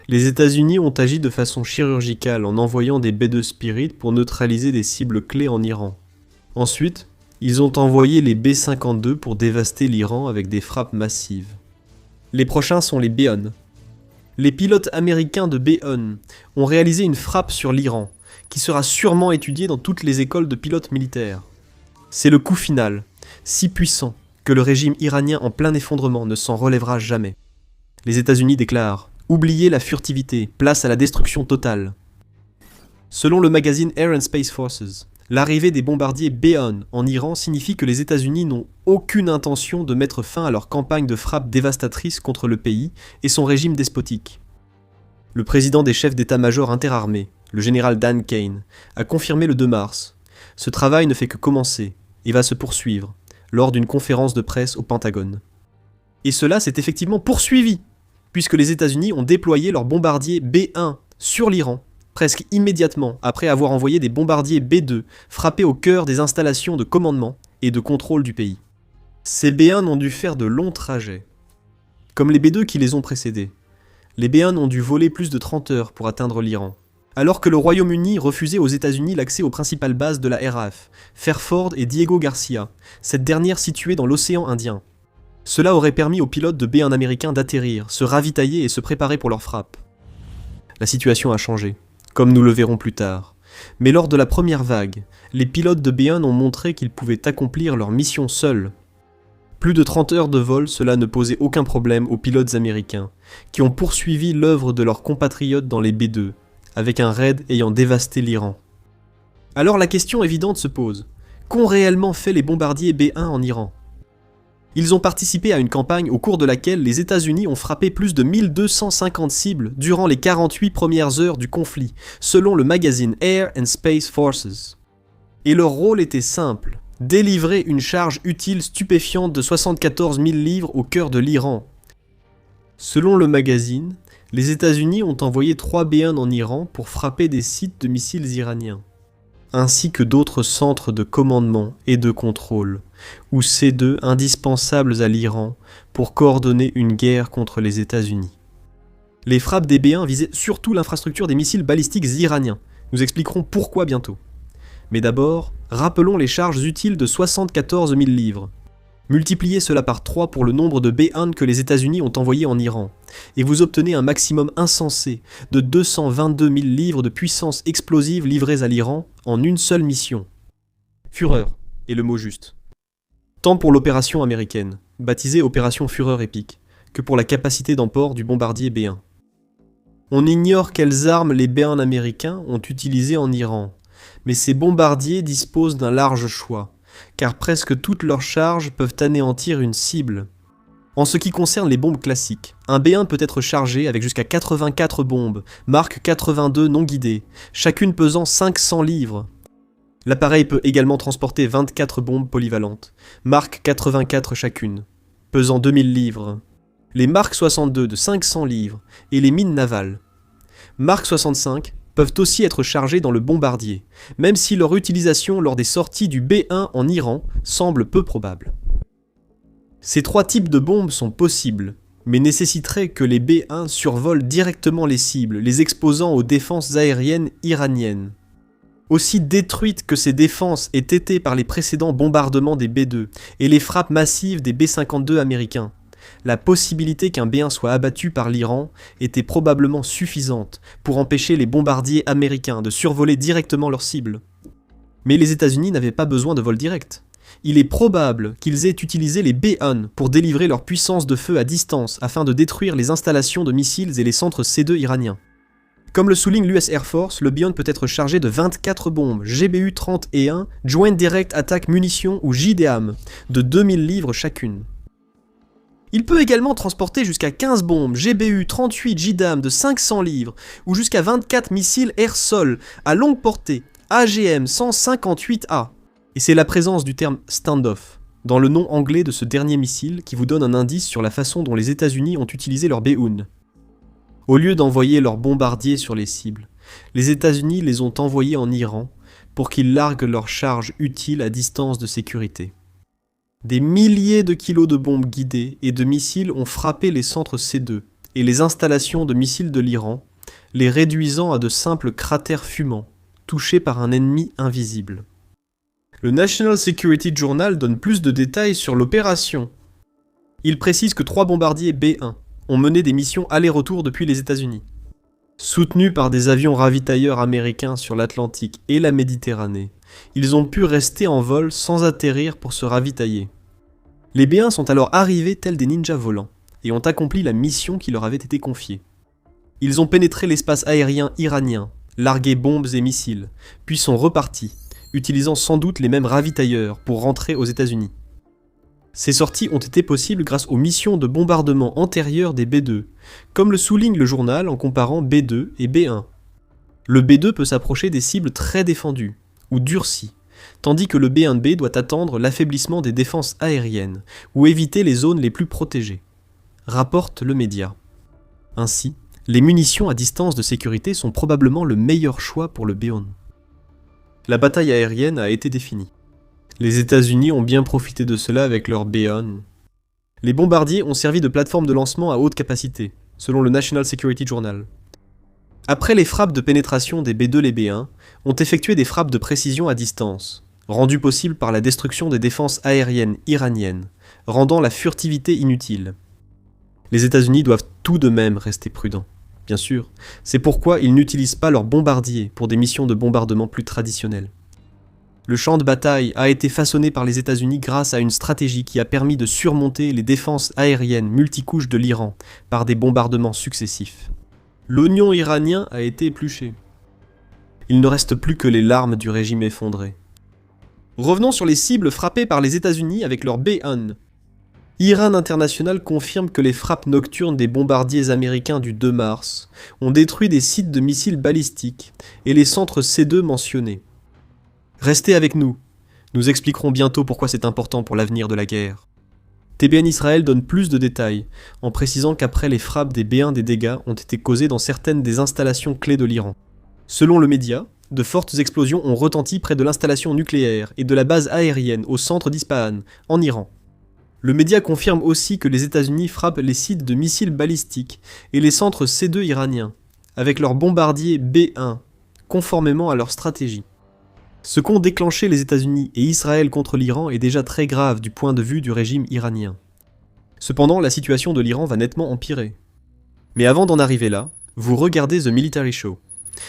Les États-Unis ont agi de façon chirurgicale en envoyant des B-2 Spirit pour neutraliser des cibles clés en Iran. Ensuite, ils ont envoyé les B-52 pour dévaster l'Iran avec des frappes massives. Les prochains sont les B-1. Les pilotes américains de B-1 ont réalisé une frappe sur l'Iran, qui sera sûrement étudiée dans toutes les écoles de pilotes militaires. C'est le coup final, si puissant que le régime iranien en plein effondrement ne s'en relèvera jamais. Les États-Unis déclarent « Oubliez la furtivité, place à la destruction totale ». Selon le magazine Air and Space Forces, l'arrivée des bombardiers B-1 en Iran signifie que les États-Unis n'ont aucune intention de mettre fin à leur campagne de frappe dévastatrice contre le pays et son régime despotique. Le président des chefs d'état-major interarmés, le général Dan Kane, a confirmé le 2 mars. Ce travail ne fait que commencer et va se poursuivre lors d'une conférence de presse au Pentagone. Et cela s'est effectivement poursuivi, puisque les États-Unis ont déployé leurs bombardiers B-1 sur l'Iran, presque immédiatement après avoir envoyé des bombardiers B-2 frapper au cœur des installations de commandement et de contrôle du pays. Ces B-1 ont dû faire de longs trajets. Comme les B-2 qui les ont précédés, les B-1 ont dû voler plus de 30 heures pour atteindre l'Iran, alors que le Royaume-Uni refusait aux États-Unis l'accès aux principales bases de la RAF, Fairford et Diego Garcia, cette dernière située dans l'océan Indien. Cela aurait permis aux pilotes de B-1 américains d'atterrir, se ravitailler et se préparer pour leur frappe. La situation a changé, comme nous le verrons plus tard. Mais lors de la première vague, les pilotes de B-1 ont montré qu'ils pouvaient accomplir leur mission seuls. Plus de 30 heures de vol, cela ne posait aucun problème aux pilotes américains, qui ont poursuivi l'œuvre de leurs compatriotes dans les B-2, avec un raid ayant dévasté l'Iran. Alors la question évidente se pose. Qu'ont réellement fait les bombardiers B-1 en Iran ? Ils ont participé à une campagne au cours de laquelle les États-Unis ont frappé plus de 1250 cibles durant les 48 premières heures du conflit, selon le magazine Air and Space Forces. Et leur rôle était simple, délivrer une charge utile stupéfiante de 74 000 livres au cœur de l'Iran. Selon le magazine, les États-Unis ont envoyé 3 B-1 en Iran pour frapper des sites de missiles iraniens, ainsi que d'autres centres de commandement et de contrôle, ou C2 indispensables à l'Iran pour coordonner une guerre contre les États-Unis. Les frappes des B-1 visaient surtout l'infrastructure des missiles balistiques iraniens. Nous expliquerons pourquoi bientôt. Mais d'abord, rappelons les charges utiles de 74 000 livres. Multipliez cela par 3 pour le nombre de B-1 que les États-Unis ont envoyés en Iran, et vous obtenez un maximum insensé de 222 000 livres de puissance explosive livrés à l'Iran en une seule mission. Fureur est le mot juste. Tant pour l'opération américaine, baptisée Opération Fureur épique, que pour la capacité d'emport du bombardier B-1. On ignore quelles armes les B-1 américains ont utilisées en Iran, mais ces bombardiers disposent d'un large choix, car presque toutes leurs charges peuvent anéantir une cible. En ce qui concerne les bombes classiques, un B-1 peut être chargé avec jusqu'à 84 bombes, marque 82 non guidées, chacune pesant 500 livres. L'appareil peut également transporter 24 bombes polyvalentes, marque 84 chacune, pesant 2000 livres. Les Mark 62 de 500 livres et les mines navales. Mark 65 peuvent aussi être chargés dans le bombardier, même si leur utilisation lors des sorties du B-1 en Iran semble peu probable. Ces 3 types de bombes sont possibles, mais nécessiteraient que les B-1 survolent directement les cibles, les exposant aux défenses aériennes iraniennes. Aussi détruites que ces défenses aient été par les précédents bombardements des B-2 et les frappes massives des B-52 américains, la possibilité qu'un B-1 soit abattu par l'Iran était probablement suffisante pour empêcher les bombardiers américains de survoler directement leurs cibles. Mais les États-Unis n'avaient pas besoin de vol direct. Il est probable qu'ils aient utilisé les B-1 pour délivrer leur puissance de feu à distance afin de détruire les installations de missiles et les centres C2 iraniens. Comme le souligne l'US Air Force, le B-1 peut être chargé de 24 bombes GBU-30 et 1, Joint Direct Attack Munitions ou JDAM, de 2000 livres chacune. Il peut également transporter jusqu'à 15 bombes GBU-38 JDAM de 500 livres ou jusqu'à 24 missiles air-sol à longue portée AGM-158A. Et c'est la présence du terme « stand-off » dans le nom anglais de ce dernier missile qui vous donne un indice sur la façon dont les États-Unis ont utilisé leur B-1. Au lieu d'envoyer leurs bombardiers sur les cibles, les États-Unis les ont envoyés en Iran pour qu'ils larguent leurs charges utiles à distance de sécurité. Des milliers de kilos de bombes guidées et de missiles ont frappé les centres C2 et les installations de missiles de l'Iran, les réduisant à de simples cratères fumants, touchés par un ennemi invisible. Le National Security Journal donne plus de détails sur l'opération. Il précise que 3 bombardiers B-1 ont mené des missions aller-retour depuis les États-Unis. Soutenus par des avions ravitailleurs américains sur l'Atlantique et la Méditerranée, ils ont pu rester en vol sans atterrir pour se ravitailler. Les B-1 sont alors arrivés tels des ninjas volants et ont accompli la mission qui leur avait été confiée. Ils ont pénétré l'espace aérien iranien, largué bombes et missiles, puis sont repartis, utilisant sans doute les mêmes ravitailleurs pour rentrer aux États-Unis. Ces sorties ont été possibles grâce aux missions de bombardement antérieures des B-2, comme le souligne le journal en comparant B-2 et B-1. Le B-2 peut s'approcher des cibles très défendues, ou durcies, tandis que le B-1B doit attendre l'affaiblissement des défenses aériennes, ou éviter les zones les plus protégées, rapporte le média. Ainsi, les munitions à distance de sécurité sont probablement le meilleur choix pour le B-1. La bataille aérienne a été définie. Les États-Unis ont bien profité de cela avec leur B-1. Les bombardiers ont servi de plateforme de lancement à haute capacité, selon le National Security Journal. Après les frappes de pénétration des B-2 et B-1, ont effectué des frappes de précision à distance, rendues possibles par la destruction des défenses aériennes iraniennes, rendant la furtivité inutile. Les États-Unis doivent tout de même rester prudents. Bien sûr, c'est pourquoi ils n'utilisent pas leurs bombardiers pour des missions de bombardement plus traditionnelles. Le champ de bataille a été façonné par les États-Unis grâce à une stratégie qui a permis de surmonter les défenses aériennes multicouches de l'Iran par des bombardements successifs. L'oignon iranien a été épluché. Il ne reste plus que les larmes du régime effondré. Revenons sur les cibles frappées par les États-Unis avec leur B-1. Iran International confirme que les frappes nocturnes des bombardiers américains du 2 mars ont détruit des sites de missiles balistiques et les centres C2 mentionnés. Restez avec nous, nous expliquerons bientôt pourquoi c'est important pour l'avenir de la guerre. TBN Israël donne plus de détails, en précisant qu'après les frappes des B-1 des dégâts ont été causés dans certaines des installations clés de l'Iran. Selon le média, de fortes explosions ont retenti près de l'installation nucléaire et de la base aérienne au centre d'Ispahan, en Iran. Le média confirme aussi que les États-Unis frappent les sites de missiles balistiques et les centres C2 iraniens, avec leurs bombardiers B-1, conformément à leur stratégie. Ce qu'ont déclenché les États-Unis et Israël contre l'Iran est déjà très grave du point de vue du régime iranien. Cependant, la situation de l'Iran va nettement empirer. Mais avant d'en arriver là, vous regardez The Military Show.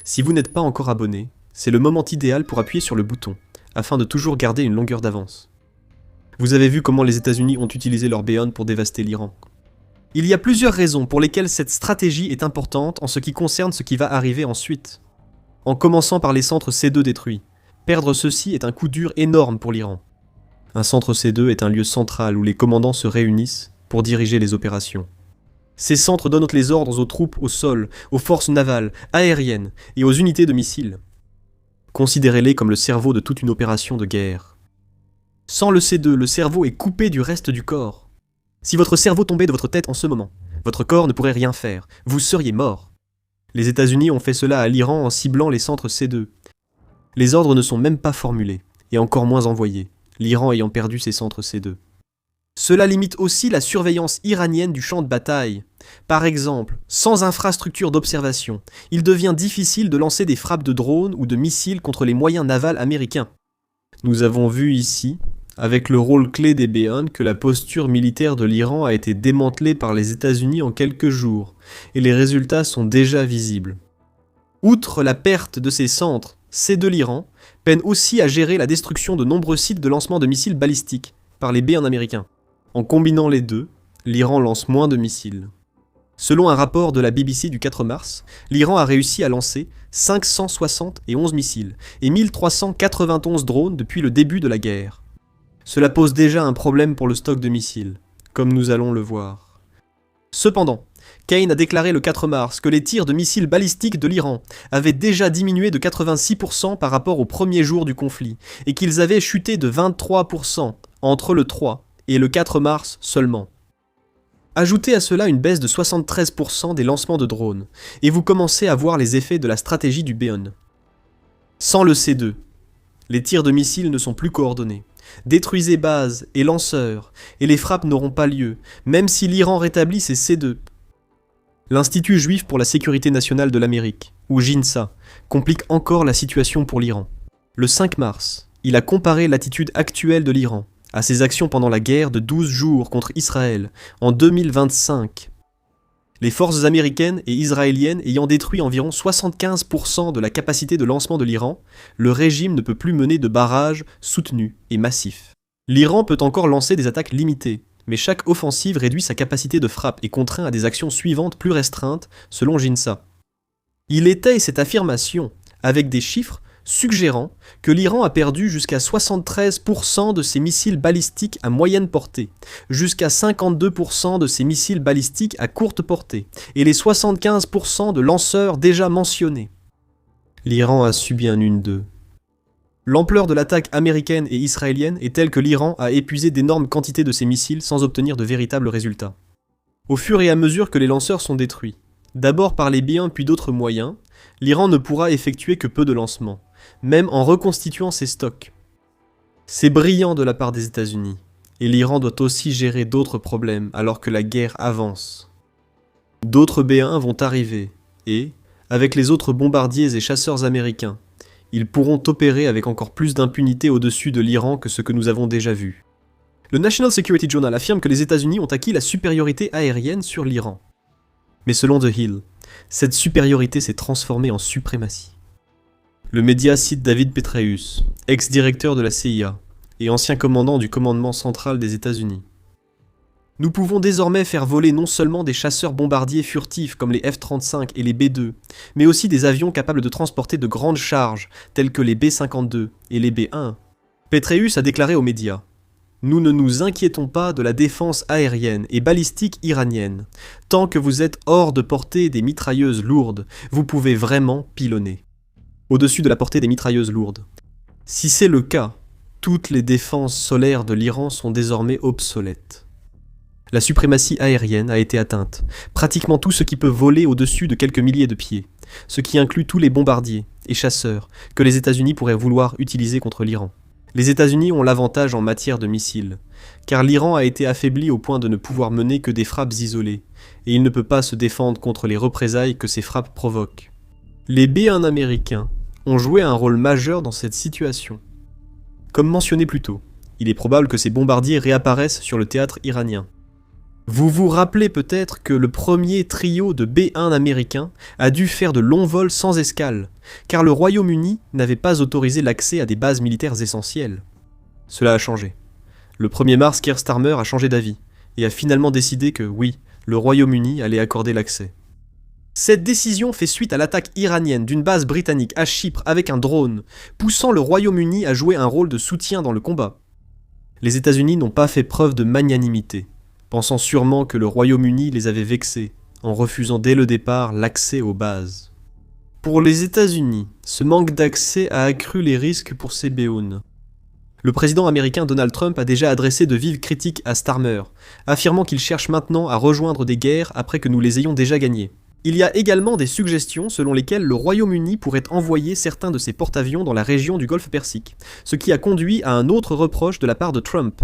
Si vous n'êtes pas encore abonné, c'est le moment idéal pour appuyer sur le bouton, afin de toujours garder une longueur d'avance. Vous avez vu comment les États-Unis ont utilisé leur B-1 pour dévaster l'Iran. Il y a plusieurs raisons pour lesquelles cette stratégie est importante en ce qui concerne ce qui va arriver ensuite. En commençant par les centres C2 détruits. Perdre ceux-ci est un coup dur énorme pour l'Iran. Un centre C2 est un lieu central où les commandants se réunissent pour diriger les opérations. Ces centres donnent les ordres aux troupes au sol, aux forces navales, aériennes et aux unités de missiles. Considérez-les comme le cerveau de toute une opération de guerre. Sans le C2, le cerveau est coupé du reste du corps. Si votre cerveau tombait de votre tête en ce moment, votre corps ne pourrait rien faire, vous seriez mort. Les États-Unis ont fait cela à l'Iran en ciblant les centres C2. Les ordres ne sont même pas formulés, et encore moins envoyés, l'Iran ayant perdu ses centres C2. Cela limite aussi la surveillance iranienne du champ de bataille. Par exemple, sans infrastructure d'observation, il devient difficile de lancer des frappes de drones ou de missiles contre les moyens navals américains. Nous avons vu ici, avec le rôle clé des B-1, que la posture militaire de l'Iran a été démantelée par les États-Unis en quelques jours, et les résultats sont déjà visibles. Outre la perte de ces centres, C2 l'Iran peine aussi à gérer la destruction de nombreux sites de lancement de missiles balistiques par les B-1 américains. En combinant les deux, l'Iran lance moins de missiles. Selon un rapport de la BBC du 4 mars, l'Iran a réussi à lancer 571 missiles et 1391 drones depuis le début de la guerre. Cela pose déjà un problème pour le stock de missiles, comme nous allons le voir. Cependant, Kane a déclaré le 4 mars que les tirs de missiles balistiques de l'Iran avaient déjà diminué de 86% par rapport au premier jour du conflit, et qu'ils avaient chuté de 23% entre le 3 et le 4 mars seulement. Ajoutez à cela une baisse de 73% des lancements de drones, et vous commencez à voir les effets de la stratégie du B-1. Sans le C2, les tirs de missiles ne sont plus coordonnés. Détruisez bases et lanceurs, et les frappes n'auront pas lieu, même si l'Iran rétablit ses C2. L'Institut juif pour la sécurité nationale de l'Amérique, ou JINSA, complique encore la situation pour l'Iran. Le 5 mars, il a comparé l'attitude actuelle de l'Iran à ses actions pendant la guerre de 12 jours contre Israël en 2025. Les forces américaines et israéliennes ayant détruit environ 75% de la capacité de lancement de l'Iran, le régime ne peut plus mener de barrages soutenus et massifs. L'Iran peut encore lancer des attaques limitées, mais chaque offensive réduit sa capacité de frappe et contraint à des actions suivantes plus restreintes, selon JINSA. Il étaye cette affirmation avec des chiffres suggérant que l'Iran a perdu jusqu'à 73% de ses missiles balistiques à moyenne portée, jusqu'à 52% de ses missiles balistiques à courte portée, et les 75% de lanceurs déjà mentionnés. L'Iran a subi un 1-2. L'ampleur de l'attaque américaine et israélienne est telle que l'Iran a épuisé d'énormes quantités de ses missiles sans obtenir de véritables résultats. Au fur et à mesure que les lanceurs sont détruits, d'abord par les B-1 puis d'autres moyens, l'Iran ne pourra effectuer que peu de lancements, même en reconstituant ses stocks. C'est brillant de la part des États-Unis, et l'Iran doit aussi gérer d'autres problèmes alors que la guerre avance. D'autres B-1 vont arriver, et, avec les autres bombardiers et chasseurs américains, ils pourront opérer avec encore plus d'impunité au-dessus de l'Iran que ce que nous avons déjà vu. Le National Security Journal affirme que les États-Unis ont acquis la supériorité aérienne sur l'Iran. Mais selon The Hill, cette supériorité s'est transformée en suprématie. Le média cite David Petraeus, ex-directeur de la CIA et ancien commandant du commandement central des États-Unis. Nous pouvons désormais faire voler non seulement des chasseurs bombardiers furtifs comme les F-35 et les B-2, mais aussi des avions capables de transporter de grandes charges tels que les B-52 et les B-1. Petraeus a déclaré aux médias: « Nous ne nous inquiétons pas de la défense aérienne et balistique iranienne. Tant que vous êtes hors de portée des mitrailleuses lourdes, vous pouvez vraiment pilonner. » Au-dessus de la portée des mitrailleuses lourdes. Si c'est le cas, toutes les défenses solaires de l'Iran sont désormais obsolètes. La suprématie aérienne a été atteinte, pratiquement tout ce qui peut voler au-dessus de quelques milliers de pieds, ce qui inclut tous les bombardiers et chasseurs que les États-Unis pourraient vouloir utiliser contre l'Iran. Les États-Unis ont l'avantage en matière de missiles, car l'Iran a été affaibli au point de ne pouvoir mener que des frappes isolées, et il ne peut pas se défendre contre les représailles que ces frappes provoquent. Les B-1 américains ont joué un rôle majeur dans cette situation. Comme mentionné plus tôt, il est probable que ces bombardiers réapparaissent sur le théâtre iranien. Vous vous rappelez peut-être que le premier trio de B-1 américains a dû faire de longs vols sans escale, car le Royaume-Uni n'avait pas autorisé l'accès à des bases militaires essentielles. Cela a changé. Le 1er mars, Keir Starmer a changé d'avis, et a finalement décidé que oui, le Royaume-Uni allait accorder l'accès. Cette décision fait suite à l'attaque iranienne d'une base britannique à Chypre avec un drone, poussant le Royaume-Uni à jouer un rôle de soutien dans le combat. Les États-Unis n'ont pas fait preuve de magnanimité, pensant sûrement que le Royaume-Uni les avait vexés, en refusant dès le départ l'accès aux bases. Pour les États-Unis, ce manque d'accès a accru les risques pour ces B-1. Le président américain Donald Trump a déjà adressé de vives critiques à Starmer, affirmant qu'il cherche maintenant à rejoindre des guerres après que nous les ayons déjà gagnées. Il y a également des suggestions selon lesquelles le Royaume-Uni pourrait envoyer certains de ses porte-avions dans la région du Golfe Persique, ce qui a conduit à un autre reproche de la part de Trump.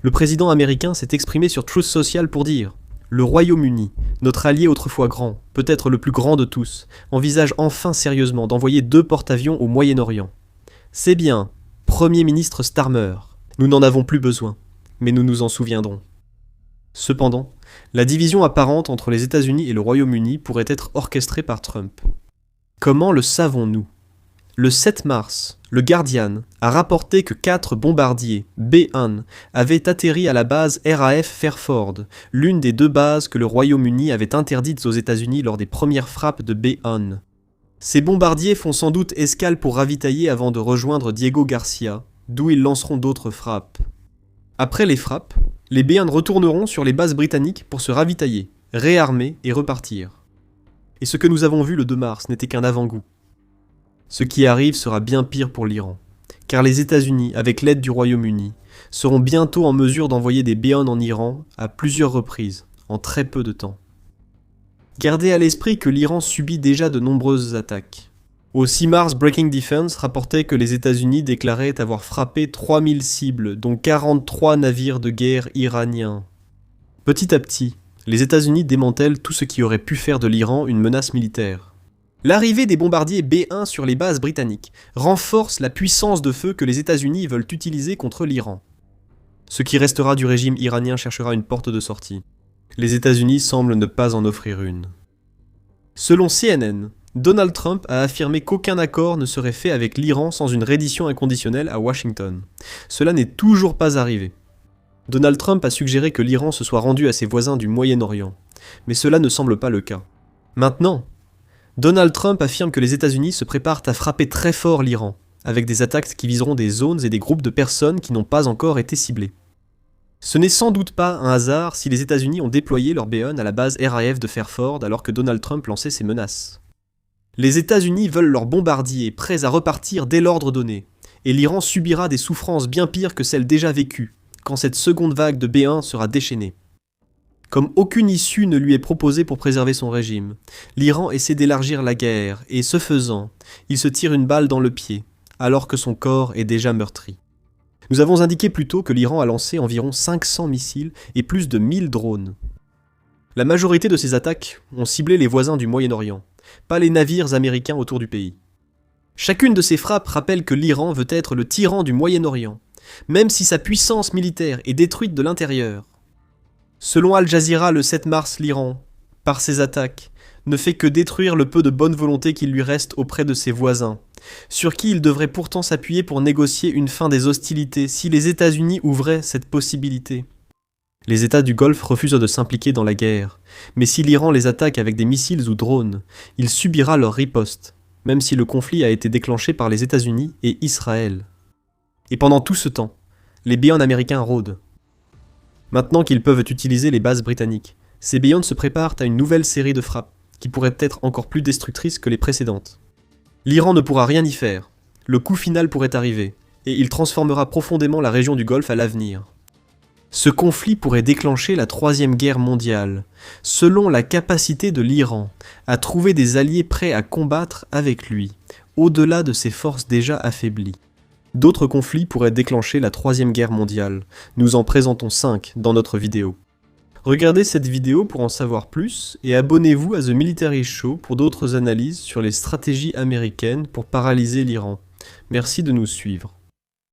Le président américain s'est exprimé sur Truth Social pour dire « Le Royaume-Uni, notre allié autrefois grand, peut-être le plus grand de tous, envisage enfin sérieusement d'envoyer 2 porte-avions au Moyen-Orient. C'est bien, Premier ministre Starmer, nous n'en avons plus besoin, mais nous nous en souviendrons. » Cependant, la division apparente entre les États-Unis et le Royaume-Uni pourrait être orchestrée par Trump. Comment le savons-nous ? Le 7 mars, le Guardian a rapporté que 4 bombardiers B-1 avaient atterri à la base RAF Fairford, l'une des 2 bases que le Royaume-Uni avait interdites aux États-Unis lors des premières frappes de B-1. Ces bombardiers font sans doute escale pour ravitailler avant de rejoindre Diego Garcia, d'où ils lanceront d'autres frappes. Après les frappes, les B-1 retourneront sur les bases britanniques pour se ravitailler, réarmer et repartir. Et ce que nous avons vu le 2 mars n'était qu'un avant-goût. Ce qui arrive sera bien pire pour l'Iran, car les États-Unis, avec l'aide du Royaume-Uni, seront bientôt en mesure d'envoyer des B-1 en Iran à plusieurs reprises, en très peu de temps. Gardez à l'esprit que l'Iran subit déjà de nombreuses attaques. Au 6 mars, Breaking Defense rapportait que les États-Unis déclaraient avoir frappé 3000 cibles, dont 43 navires de guerre iraniens. Petit à petit, Les États-Unis démantèlent tout ce qui aurait pu faire de l'Iran une menace militaire. L'arrivée des bombardiers B-1 sur les bases britanniques renforce la puissance de feu que les États-Unis veulent utiliser contre l'Iran. Ce qui restera du régime iranien cherchera une porte de sortie. Les États-Unis semblent ne pas en offrir une. Selon CNN, Donald Trump a affirmé qu'aucun accord ne serait fait avec l'Iran sans une reddition inconditionnelle à Washington. Cela n'est toujours pas arrivé. Donald Trump a suggéré que l'Iran se soit rendu à ses voisins du Moyen-Orient, mais cela ne semble pas le cas. Maintenant, Donald Trump affirme que les États-Unis se préparent à frapper très fort l'Iran, avec des attaques qui viseront des zones et des groupes de personnes qui n'ont pas encore été ciblés. Ce n'est sans doute pas un hasard si les États-Unis ont déployé leur B-1 à la base RAF de Fairford alors que Donald Trump lançait ses menaces. Les États-Unis veulent leurs bombardiers, prêts à repartir dès l'ordre donné, et l'Iran subira des souffrances bien pires que celles déjà vécues, quand cette seconde vague de B-1 sera déchaînée. Comme aucune issue ne lui est proposée pour préserver son régime, l'Iran essaie d'élargir la guerre, et ce faisant, il se tire une balle dans le pied, alors que son corps est déjà meurtri. Nous avons indiqué plus tôt que l'Iran a lancé environ 500 missiles et plus de 1000 drones. La majorité de ces attaques ont ciblé les voisins du Moyen-Orient, pas les navires américains autour du pays. Chacune de ces frappes rappelle que l'Iran veut être le tyran du Moyen-Orient, même si sa puissance militaire est détruite de l'intérieur. Selon Al Jazeera le 7 mars, l'Iran, par ses attaques, ne fait que détruire le peu de bonne volonté qu'il lui reste auprès de ses voisins, sur qui il devrait pourtant s'appuyer pour négocier une fin des hostilités si les États-Unis ouvraient cette possibilité. Les États du Golfe refusent de s'impliquer dans la guerre, mais si l'Iran les attaque avec des missiles ou drones, il subira leur riposte, même si le conflit a été déclenché par les États-Unis et Israël. Et pendant tout ce temps, les Beyond américains rôdent. Maintenant qu'ils peuvent utiliser les bases britanniques, ces Beyond se préparent à une nouvelle série de frappes, qui pourraient être encore plus destructrices que les précédentes. L'Iran ne pourra rien y faire, le coup final pourrait arriver, et il transformera profondément la région du Golfe à l'avenir. Ce conflit pourrait déclencher la Troisième Guerre mondiale, selon la capacité de l'Iran à trouver des alliés prêts à combattre avec lui, au-delà de ses forces déjà affaiblies. D'autres conflits pourraient déclencher la Troisième Guerre mondiale, nous en présentons 5 dans notre vidéo. Regardez cette vidéo pour en savoir plus et abonnez-vous à The Military Show pour d'autres analyses sur les stratégies américaines pour paralyser l'Iran. Merci de nous suivre.